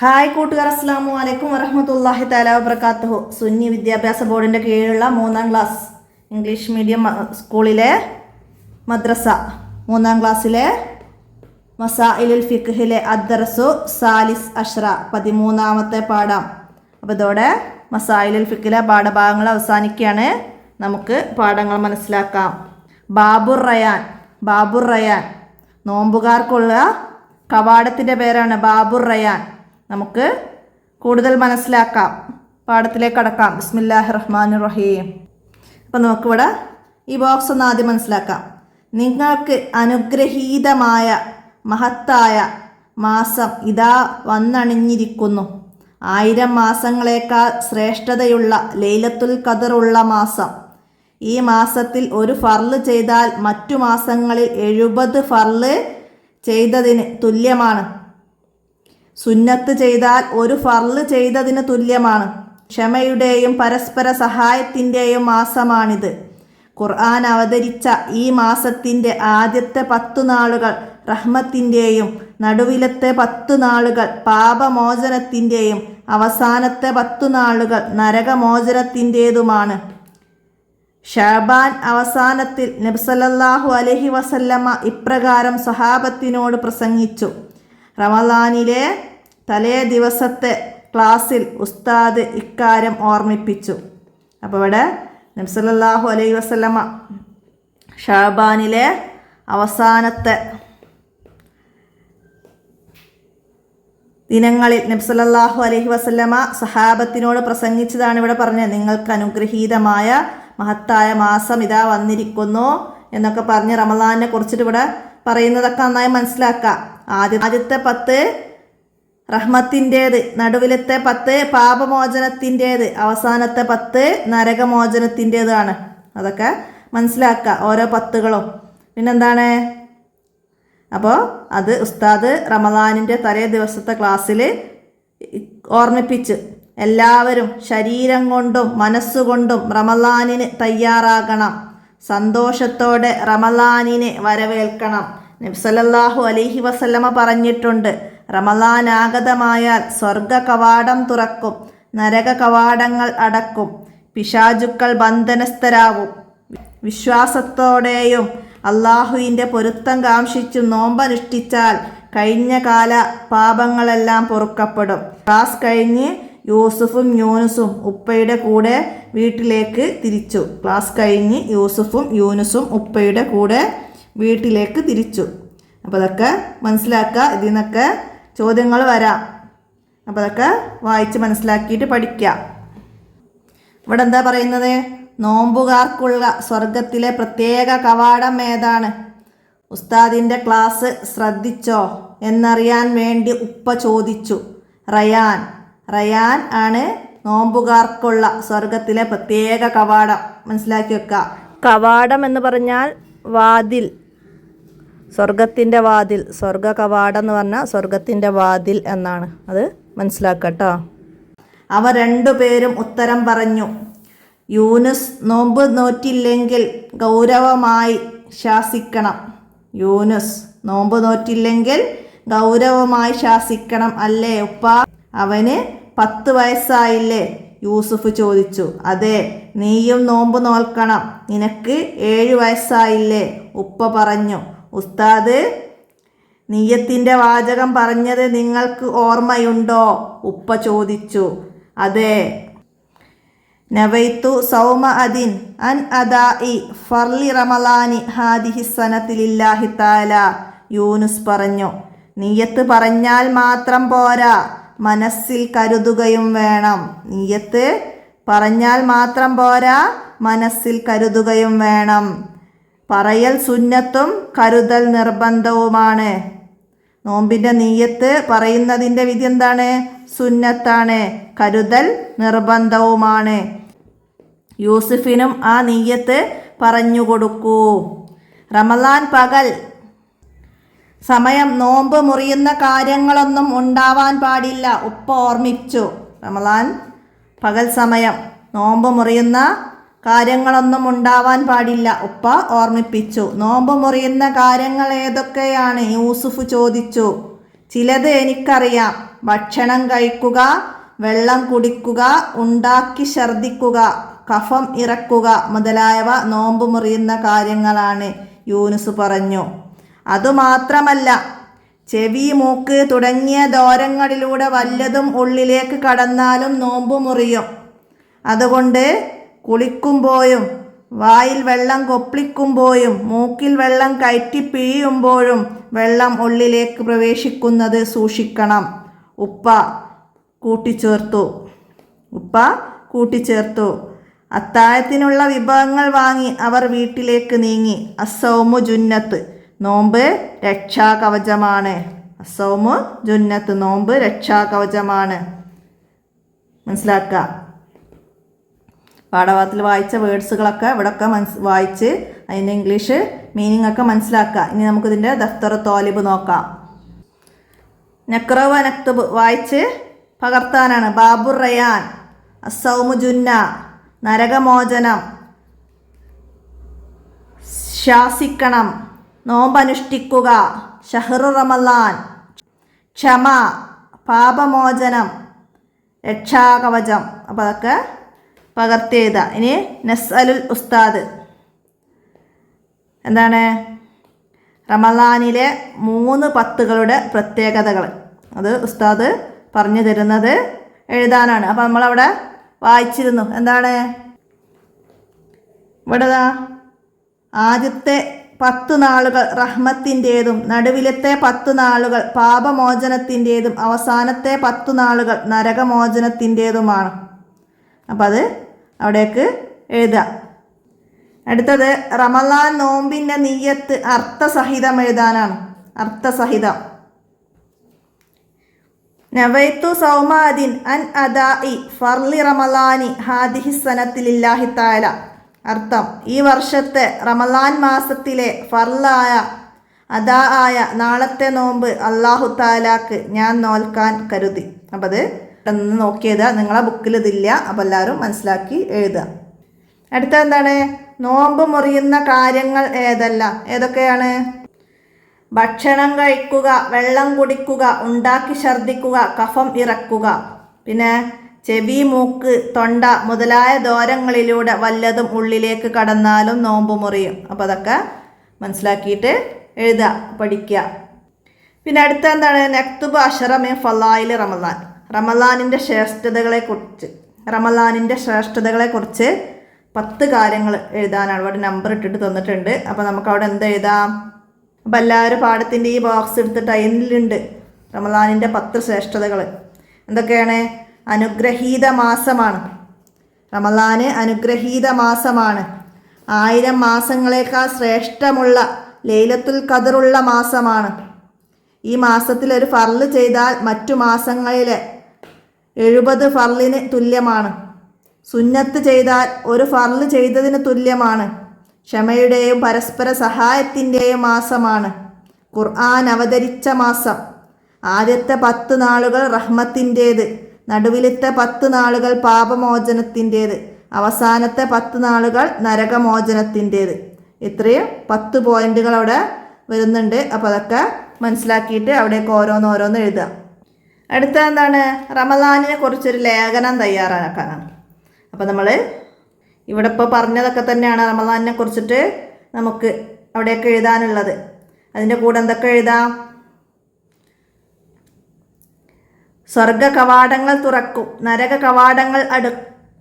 Hi കൂട്ടുകാർ, അസ്സലാമു അലൈക്കും വറഹ്മത്തുള്ളാഹി തആല വബറകാതുഹു. സുന്നി വിദ്യാഭ്യാസ ബോർഡിൻ്റെ കീഴിലുള്ള 3ാം ക്ലാസ് ഇംഗ്ലീഷ് മീഡിയം സ്കൂളിലെ മദ്രസ 3ാം ക്ലാസ്സിലെ മസായിലുൽ ഫിഖ്ഹിലെ അദ്ദർസു സാലിസ് അഷ്റ 13ാമത്തെ പാഠം. അപ്പോൾ ഇതോടെ മസായിലുൽ ഫിഖ്ഹിലെ പാഠഭാഗങ്ങൾ അവസാനിക്കുകയാണ്. നമുക്ക് പാഠങ്ങൾ മനസ്സിലാക്കാം. ബാബുർ റയാൻ നോമ്പുകാർക്കുള്ള കവാടത്തിൻ്റെ പേരാണ് ബാബുർ റയാൻ. നമുക്ക് കൂടുതൽ മനസ്സിലാക്കാം, പാഠത്തിലേക്ക് കടക്കാം. ബിസ്മില്ലാഹിർ റഹ്മാനിർ റഹീം. അപ്പം നമുക്കിവിടെ ഈ ബോക്സ് ഒന്ന് ആദ്യം മനസ്സിലാക്കാം. നിങ്ങൾക്ക് അനുഗ്രഹീതമായ മഹത്തായ മാസം ഇതാ വന്നണിഞ്ഞിരിക്കുന്നു. 1000 മാസങ്ങളേക്കാൾ ശ്രേഷ്ഠതയുള്ള ലൈലത്തുൽ ഖദർ ഉള്ള മാസം. ഈ മാസത്തിൽ ഒരു ഫർള് ചെയ്താൽ മറ്റു മാസങ്ങളിൽ 70 ഫർള് ചെയ്തതിന് തുല്യമാണ്. സുന്നത്ത് ചെയ്താൽ ഒരു ഫർള് ചെയ്തതിന് തുല്യമാണ്. ക്ഷമയുടെയും പരസ്പര സഹായത്തിൻ്റെയും മാസമാണിത്. ഖുർആൻ അവതരിച്ച ഈ മാസത്തിൻ്റെ ആദ്യത്തെ 10 നാളുകൾ റഹ്മത്തിൻ്റെയും നടുവിലത്തെ 10 നാളുകൾ പാപമോചനത്തിൻ്റെയും അവസാനത്തെ 10 നാളുകൾ നരകമോചനത്തിൻ്റേതുമാണ്. ഷഅബാൻ അവസാനത്തിൽ നബി സല്ലല്ലാഹു അലൈഹി വസല്ലമ ഇപ്രകാരം സഹാബത്തിനോട് പ്രസംഗിച്ചു. റമളാനിലെ തലേ ദിവസത്തെ ക്ലാസ്സിൽ ഉസ്താദ് ഇക്കാര്യം ഓർമ്മിപ്പിച്ചു. അപ്പോൾ ഇവിടെ നബി സല്ലല്ലാഹു അലൈഹി വസല്ലമ ഷഅബാനിലെ അവസാനത്തെ ദിനങ്ങളിൽ നബി സല്ലല്ലാഹു അലൈഹി വസല്ലമ സഹാബത്തിനോട് പ്രസംഗിച്ചതാണ് ഇവിടെ പറഞ്ഞത്. നിങ്ങൾക്ക് അനുഗ്രഹീതമായ മഹത്തായ മാസം ഇതാ വന്നിരിക്കുന്നു എന്നൊക്കെ പറഞ്ഞ് റമളാനിനെ കുറിച്ചിട്ട് ഇവിടെ പറയുന്നതൊക്കെ നന്നായി മനസ്സിലാക്കാം. ആദ്യത്തെ 10 റഹ്മത്തിൻ്റേത്, നടുവിലത്തെ 10 പാപമോചനത്തിൻ്റേത്, അവസാനത്തെ 10 നരകമോചനത്തിൻ്റേതാണ്. അതൊക്കെ മനസ്സിലാക്കുക, ഓരോ 10കളും. പിന്നെന്താണ്, അപ്പോൾ അത് ഉസ്താദ് റമളാനിൻ്റെ തലേ ദിവസത്തെ ക്ലാസ്സിൽ ഓർമ്മിപ്പിച്ച് എല്ലാവരും ശരീരം കൊണ്ടും മനസ്സുകൊണ്ടും റമളാനിന് തയ്യാറാകണം. സന്തോഷത്തോടെ റമളാനിനെ വരവേൽക്കണം. നബി സല്ലല്ലാഹു അലൈഹി വസല്ലമ പറഞ്ഞിട്ടുണ്ട്, റമളാൻ ആഗതമായാൽ സ്വർഗ കവാടം തുറക്കും, നരക കവാടങ്ങൾ അടക്കും, പിശാചുക്കൾ ബന്ധനസ്ഥരാവും. വിശ്വാസത്തോടെയും അള്ളാഹുവിൻ്റെ പൊരുത്തം കാംക്ഷിച്ചും നോമ്പനുഷ്ഠിച്ചാൽ കഴിഞ്ഞ കാല പാപങ്ങളെല്ലാം പൊറുക്കപ്പെടും. ക്ലാസ് കഴിഞ്ഞ് യൂസുഫും യൂനുസും ഉപ്പയുടെ കൂടെ വീട്ടിലേക്ക് തിരിച്ചു. ഉപ്പയുടെ കൂടെ വീട്ടിലേക്ക് തിരിച്ചു. അപ്പോൾ അതൊക്കെ മനസ്സിലാക്കുക. ഇതിൽ നിന്നൊക്കെ ചോദ്യങ്ങൾ വരാം. അപ്പോൾ അതൊക്കെ വായിച്ച് മനസ്സിലാക്കിയിട്ട് പഠിക്കുക. ഇവിടെ എന്താ പറയുന്നത്? നോമ്പുകാർക്കുള്ള സ്വർഗത്തിലെ പ്രത്യേക കവാടം ഏതാണ്? ഉസ്താദിൻ്റെ ക്ലാസ് ശ്രദ്ധിച്ചോ എന്നറിയാൻ വേണ്ടി ഉപ്പ ചോദിച്ചു. റയാൻ ആണ് നോമ്പുകാർക്കുള്ള സ്വർഗത്തിലെ പ്രത്യേക കവാടം. മനസ്സിലാക്കി വെക്കുക. കവാടം എന്ന് പറഞ്ഞാൽ വാതിൽ, സ്വർഗത്തിൻ്റെ വാതിൽ. സ്വർഗ കവാടം എന്ന് പറഞ്ഞാൽ സ്വർഗത്തിൻ്റെ വാതിൽ എന്നാണ്. അത് മനസ്സിലാക്കട്ടോ. അവർ 2 പേരും ഉത്തരം പറഞ്ഞു. യൂനുസ് നോമ്പ് നോറ്റില്ലെങ്കിൽ ഗൗരവമായി ശാസിക്കണം. അല്ലേ ഉപ്പ? അവന് 10 വയസ്സായില്ലേ? യൂസുഫ് ചോദിച്ചു. അതെ, നീയും നോമ്പ് നോൽക്കണം. നിനക്ക് 7 വയസ്സായില്ലേ? ഉപ്പ പറഞ്ഞു. ഉസ്താദ് നിയ്യത്തിൻ്റെ വാചകം പറഞ്ഞത് നിങ്ങൾക്ക് ഓർമ്മയുണ്ടോ? ഉപ്പ ചോദിച്ചു. അതെ. നവൈത്തു സൗമ അൻ അദാഇ ഫർളി റമളാനി ഹാദിഹി സനതി ലില്ലാഹി തആല. യൂനുസ് പറഞ്ഞു. നിയ്യത്ത് പറഞ്ഞാൽ മാത്രം പോരാ, മനസ്സിൽ കരുതുകയും വേണം. പറയൽ സുന്നത്തും കരുതൽ നിർബന്ധവുമാണ്. നോമ്പിൻ്റെ നിയ്യത്ത് പറയുന്നതിൻ്റെ വിധി എന്താണ്? സുന്നത്താണ്. കരുതൽ നിർബന്ധവുമാണ്. യൂസുഫിനും ആ നിയ്യത്ത് പറഞ്ഞു കൊടുക്കൂ. റമളാൻ പകൽ സമയം നോമ്പ് മുറിയുന്ന കാര്യങ്ങളൊന്നും ഉണ്ടാവാൻ പാടില്ല. ഉപ്പ ഓർമ്മിച്ചു. റമളാൻ പകൽ സമയം നോമ്പ് മുറിയുന്ന കാര്യങ്ങളൊന്നും ഉണ്ടാവാൻ പാടില്ല. ഉപ്പ ഓർമ്മിപ്പിച്ചു. നോമ്പ് മുറിയുന്ന കാര്യങ്ങൾ ഏതൊക്കെയാണ്? യൂസുഫ് ചോദിച്ചു. ചിലത് എനിക്കറിയാം. ഭക്ഷണം കഴിക്കുക, വെള്ളം കുടിക്കുക, ഉണ്ടാക്കി ഛർദിക്കുക, കഫം ഇറക്കുക മുതലായവ നോമ്പ് മുറിയുന്ന കാര്യങ്ങളാണ്. യൂനുസ് പറഞ്ഞു. അതുമാത്രമല്ല, ചെവി, മൂക്ക് തുടങ്ങിയ ദ്വാരങ്ങളിലൂടെ വല്ലതും ഉള്ളിലേക്ക് കടന്നാലും നോമ്പ് മുറിയും. അതുകൊണ്ട് കുളിക്കുമ്പോഴും വായിൽ വെള്ളം കൊപ്പിളിക്കുമ്പോഴും മൂക്കിൽ വെള്ളം കയറ്റി പിഴിയുമ്പോഴും വെള്ളം ഉള്ളിലേക്ക് പ്രവേശിക്കുന്നത് സൂക്ഷിക്കണം. ഉപ്പ കൂട്ടിച്ചേർത്തു. അത്താഴത്തിനുള്ള വിഭവങ്ങൾ വാങ്ങി അവർ വീട്ടിലേക്ക് നീങ്ങി. അസ്സൗമു ജുന്നത്ത്, നോമ്പ് രക്ഷാകവചമാണ്. അസ്സൗമു ജുന്നത്ത്, നോമ്പ് രക്ഷാകവചമാണ്. മനസ്സിലാക്കുക. പാഠഭാഗത്തിൽ വായിച്ച വേർഡ്സുകളൊക്കെ ഇവിടെയൊക്കെ വായിച്ച് അതിൻ്റെ ഇംഗ്ലീഷ് മീനിങ് ഒക്കെ മനസ്സിലാക്കുക. ഇനി നമുക്കിതിൻ്റെ ദഫ്തർ തോലിബ് നോക്കാം. നക്റവ നക്തുബ് വായിച്ച് പകർത്താനാണ്. ബാബുർ റയാൻ, അസ്സൗമു ജുന്ന, നരകമോചനം, ശാസിക്കണം, നോമ്പനുഷ്ഠിക്കുക, ഷഹ്റു റമളാൻ, ക്ഷമ, പാപമോചനം, രക്ഷാകവചം. അപ്പോൾ അതൊക്കെ പകർത്തി എഴുതുക. ഇനി നസ്അലുൽ ഉസ്താദ് എന്താണ്? റമളാനിലെ 3 പത്തുകളുടെ പ്രത്യേകതകൾ അത് ഉസ്താദ് പറഞ്ഞു തരുന്നത് എഴുതാനാണ്. അപ്പോൾ നമ്മളവിടെ വായിച്ചിരുന്നു. എന്താണ് ഇവിടെ? ആദ്യത്തെ 10 നാളുകൾ റഹ്മത്തിൻ്റേതും നടുവിലത്തെ 10 നാളുകൾ പാപമോചനത്തിൻ്റേതും അവസാനത്തെ 10 നാളുകൾ നരകമോചനത്തിൻ്റേതുമാണ്. അപ്പം അത് അവിടേക്ക് എഴുതുക. അടുത്തത് റമളാൻ നോമ്പിൻ്റെ നിയ്യത്ത് അർത്ഥസഹിതം എഴുതാനാണ്. അർത്ഥസഹിതം. നവൈത്തു സൗമാദിൻ അൻ അദാഇ ഫർലി റമളാനി ഹാദിഹി സനത്തി ലില്ലാഹി തആല. അർത്ഥം: ഈ വർഷത്തെ റമളാൻ മാസത്തിലെ ഫർലായ അദാ ആയ നാളത്തെ നോമ്പ് അല്ലാഹു തആലാക്ക് ഞാൻ നോൽക്കാൻ കരുതി. അപ്പം അത് പെട്ടെന്ന് നോക്കിയത് നിങ്ങളെ ബുക്കിൽ ഇതില്ല. അപ്പോൾ എല്ലാവരും മനസ്സിലാക്കി എഴുതുക. അടുത്ത എന്താണ്? നോമ്പ് മുറിയുന്ന കാര്യങ്ങൾ ഏതൊക്കെയാണ്? ഭക്ഷണം കഴിക്കുക, വെള്ളം കുടിക്കുക, ഉണ്ടാക്കി ഛർദിക്കുക, കഫം ഇറക്കുക. പിന്നെ ചെവി, മൂക്ക്, തൊണ്ട മുതലായ ദ്വാരങ്ങളിലൂടെ വല്ലതും ഉള്ളിലേക്ക് കടന്നാലും നോമ്പ് മുറിയും. അപ്പോൾ അതൊക്കെ മനസ്സിലാക്കിയിട്ട് എഴുതുക, പഠിക്കുക. പിന്നെ അടുത്ത എന്താണ്? നക്തുബ് അശറ മിൻ ഫളായിൽ റമളാൻ. റമളാനിൻ്റെ ശ്രേഷ്ഠതകളെക്കുറിച്ച് 10 കാര്യങ്ങൾ എഴുതാനാണ്. ഇവിടെ നമ്പർ ഇട്ടിട്ട് തന്നിട്ടുണ്ട്. അപ്പോൾ നമുക്ക് അവിടെ എന്ത് എഴുതാം? അപ്പം എല്ലാവരും പാഠത്തിൻ്റെ ഈ ബോക്സ് എടുത്തിട്ട് അതിലുണ്ട് റമളാനിൻ്റെ 10 ശ്രേഷ്ഠതകൾ. എന്തൊക്കെയാണ്? അനുഗ്രഹീത മാസമാണ് റമളാന്. അനുഗ്രഹീത മാസമാണ്. 1000 മാസങ്ങളേക്കാൾ ശ്രേഷ്ഠമുള്ള ലൈലത്തുൽ ഖദറുള്ള മാസമാണ്. ഈ മാസത്തിൽ ഒരു ഫർള് ചെയ്താൽ മറ്റു മാസങ്ങളിലെ 70 ഫർളിന് തുല്യമാണ്. സുന്നത്ത് ചെയ്താൽ ഒരു ഫർള് ചെയ്തതിന് തുല്യമാണ്. ക്ഷമയുടെയും പരസ്പര സഹായത്തിൻ്റെയും മാസമാണ്. ഖുർആൻ അവതരിച്ച മാസം. ആദ്യത്തെ 10 നാളുകൾ റഹ്മത്തിൻ്റേത്, നടുവിലത്തെ 10 നാളുകൾ പാപമോചനത്തിൻ്റേത്, അവസാനത്തെ 10 നാളുകൾ നരകമോചനത്തിൻ്റേത്. ഇത്രയും 10 പോയിന്റുകൾ അവിടെ വരുന്നുണ്ട്. അപ്പോൾ അതൊക്കെ മനസ്സിലാക്കിയിട്ട് അവിടേക്ക് ഓരോന്ന് എഴുതുക. അടുത്ത എന്താണ്? റമളാനിനെ കുറിച്ചൊരു ലേഖനം തയ്യാറാക്കാനാണ്. അപ്പോൾ നമ്മൾ ഇവിടെ ഇപ്പോൾ പറഞ്ഞതൊക്കെ തന്നെയാണ് റമളാനിനെ കുറിച്ചിട്ട് നമുക്ക് അവിടെയൊക്കെ എഴുതാനുള്ളത്. അതിൻ്റെ കൂടെ എന്തൊക്കെ എഴുതാം? സ്വർഗ കവാടങ്ങൾ തുറക്കും, നരക കവാടങ്ങൾ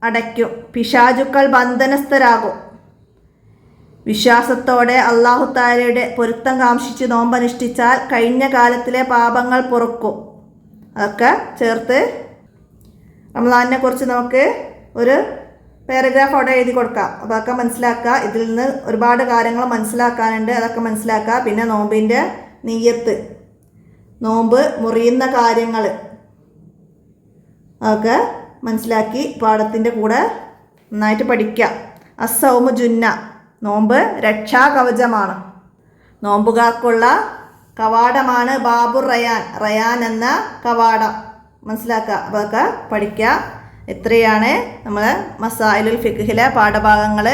അടയ്ക്കും, പിശാചുക്കൾ ബന്ധനസ്ഥരാകും. വിശ്വാസത്തോടെ അല്ലാഹു തആലയുടെ പൊരുത്തം കാംക്ഷിച്ച് നോമ്പനുഷ്ഠിച്ചാൽ കഴിഞ്ഞ കാലത്തിലെ പാപങ്ങൾ പൊറുക്കും. അതൊക്കെ ചേർത്ത് റമളാനിനെ കുറിച്ച് നമുക്ക് ഒരു പാരഗ്രാഫ് അവിടെ എഴുതി കൊടുക്കാം. അപ്പോൾ അതൊക്കെ മനസ്സിലാക്കുക. ഇതിൽ നിന്ന് ഒരുപാട് കാര്യങ്ങൾ മനസ്സിലാക്കാനുണ്ട്. അതൊക്കെ മനസ്സിലാക്കുക. പിന്നെ നോമ്പിൻ്റെ നിയ്യത്ത്, നോമ്പ് മുറിയുന്ന കാര്യങ്ങൾ അതൊക്കെ മനസ്സിലാക്കി പാഠത്തിൻ്റെ കൂടെ നന്നായിട്ട് പഠിക്കുക. അസ്സൗമു ജുന്ന, നോമ്പ് രക്ഷാകവചമാണ്. നോമ്പുകാർക്കുള്ള കവാടമാണ് ബാബുർ റയാൻ, റയാൻ എന്ന കവാടം. മനസ്സിലാക്കുക. അപ്പോൾ അതൊക്കെ പഠിക്കുക. ഇത്രയാണ് നമ്മൾ മസായിലുൽ ഫിഖ്ഹിലെ പാഠഭാഗങ്ങൾ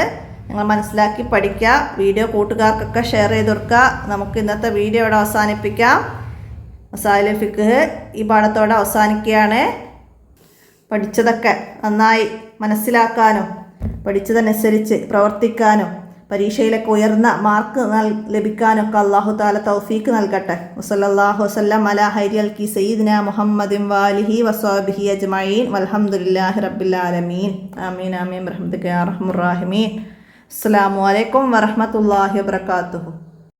നിങ്ങൾ മനസ്സിലാക്കി പഠിക്കുക. വീഡിയോ കൂട്ടുകാർക്കൊക്കെ ഷെയർ ചെയ്ത് കൊടുക്കുക. നമുക്ക് ഇന്നത്തെ വീഡിയോ ഇവിടെ അവസാനിപ്പിക്കാം. മസായിലുൽ ഫിഖ് ഈ പാഠത്തോടെ അവസാനിക്കുകയാണ്. പഠിച്ചതൊക്കെ നന്നായി മനസ്സിലാക്കാനും പഠിച്ചതനുസരിച്ച് പ്രവർത്തിക്കാനും പരീക്ഷയിലൊക്കെ ഉയർന്ന മാർക്ക് ലഭിക്കാനൊക്കെ അല്ലാഹു തആല തൗഫീക്ക് നൽകട്ടെ. വസല്ലല്ലാഹു വസല്ലം അലാ ഖൈരിൽ ഖൽഖി സയ്യിദിനാ മുഹമ്മദിൻ വാലിഹി വസ്വഹ്ബിഹി അജ്മഈൻ വൽഹംദുലില്ലാഹി റബ്ബിൽ ആലമീൻ. ആമീൻ ആമീൻ ബിറഹ്മതിക യാ അർഹമർ റഹീമീൻ. അസ്സലാമു അലൈക്കും വറഹ്മത്തുള്ളാഹി വബറകാതുഹു.